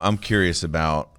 I'm curious about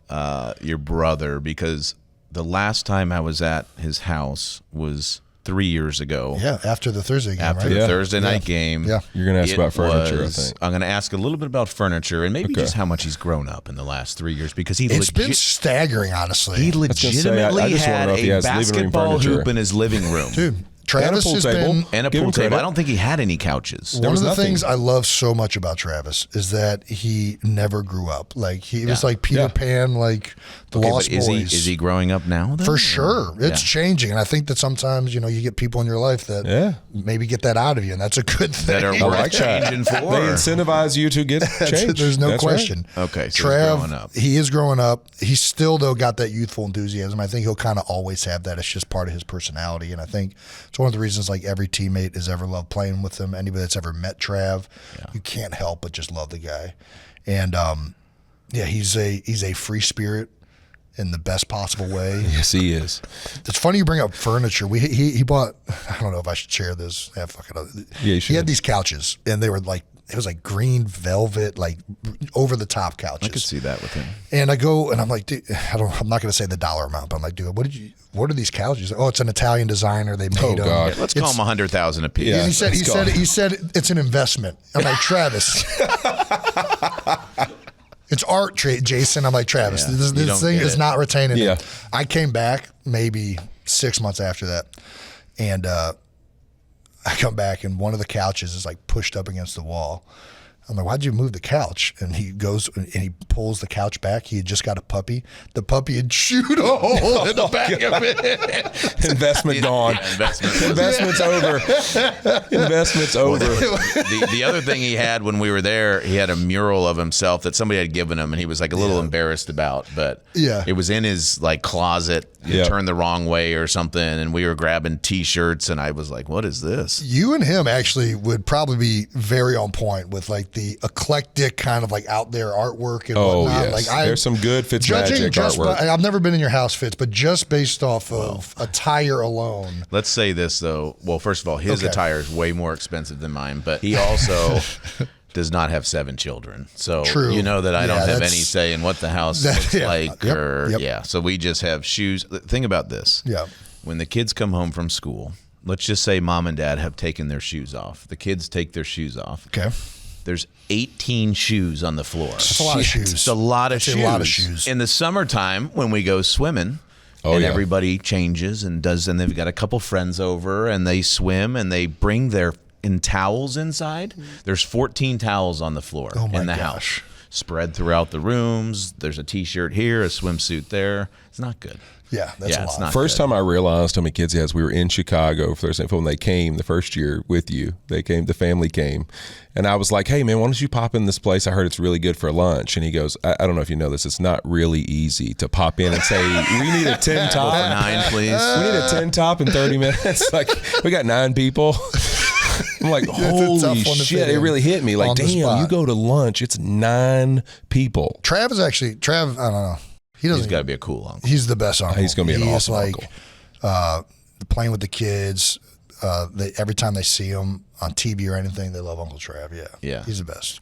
your brother, because the last time I was at his house was 3 years ago. Yeah, after the Thursday game, After the Thursday night game. Yeah. You're going to ask about furniture, I think. I'm going to ask a little bit about furniture and maybe just how much he's grown up in the last 3 years, because it's been staggering, honestly. He legitimately had a basketball hoop in his living room. Dude, Travis has been... And a pool table. I don't think he had any couches. One of the things I love so much about Travis is that he never grew up. Like, he was like Peter Pan, like the Lost Boys. Is he growing up now, then? For sure. It's changing. And I think that sometimes, you get people in your life that maybe get that out of you, and that's a good thing. That are worth changing for. They incentivize you to get change. There's no question. Right. Okay, so Trav, he's growing up. He is growing up. He's still, though, got that youthful enthusiasm. I think he'll kind of always have that. It's just part of his personality. And I think it's one of the reasons, like, every teammate has ever loved playing with him. Anybody that's ever met Trav, you can't help but just love the guy. And he's a free spirit in the best possible way. Yes, he is. It's funny you bring up furniture. He bought, I don't know if I should share this. He had these couches, and they were like, it was like green velvet, like over the top couches. I could see that with him. And I go, and I'm like, dude, I'm not going to say the dollar amount, but I'm like, dude, what are these couches? Oh, it's an Italian designer. They made them. God. Let's call them $100,000 a piece. Yeah, he said it's an investment. I'm like, Travis. It's art, Jason. I'm like, Travis, this thing is not retaining it. I came back maybe 6 months after that, and I come back, and one of the couches is like pushed up against the wall. I'm like, why'd you move the couch? And he goes and he pulls the couch back. He had just got a puppy. The puppy had chewed a hole in the back of it. Investment gone. Investment's over. Investment's over. The other thing he had when we were there, he had a mural of himself that somebody had given him, and he was like a little embarrassed about. But it was in his like closet. You turned the wrong way or something, and we were grabbing T-shirts, and I was like, what is this? You and him actually would probably be very on point with like the eclectic kind of like out there artwork and whatnot. Yes. Like there's some good Fitzpatrick artwork. I've never been in your house, Fitz, but just based off of attire alone. Let's say this though. Well, first of all, his attire is way more expensive than mine, but he also does not have 7 children. So you know that I don't have any say in what the house looks like. So we just have shoes. Think about this. Yeah. When the kids come home from school, let's just say mom and dad have taken their shoes off. The kids take their shoes off. Okay. There's 18 shoes on the floor. That's a lot of shoes. It's a lot of shoes. In the summertime, when we go swimming, everybody changes and they've got a couple friends over, and they swim, and they bring their towels inside. There's 14 towels on the floor in the house, spread throughout the rooms. There's a T-shirt here, a swimsuit there. It's not good. Yeah, that's a lot. It's not First good. time I realized how many kids he has, we were in Chicago for Thursday when they came the first year with you. The family came. And I was like, hey, man, why don't you pop in this place? I heard it's really good for lunch. And he goes, I don't know if you know this. It's not really easy to pop in and say, we need a 10 top. 9, please. We need a 10 top in 30 minutes. Like, we got 9 people. I'm like, holy shit. It really hit me. Like, damn, you go to lunch, it's 9 people. Trav, I don't know. He's got to be a cool uncle. He's the best uncle. He's going to be an awesome uncle. Playing with the kids. Every time they see him on TV or anything, they love Uncle Trav. Yeah. He's the best.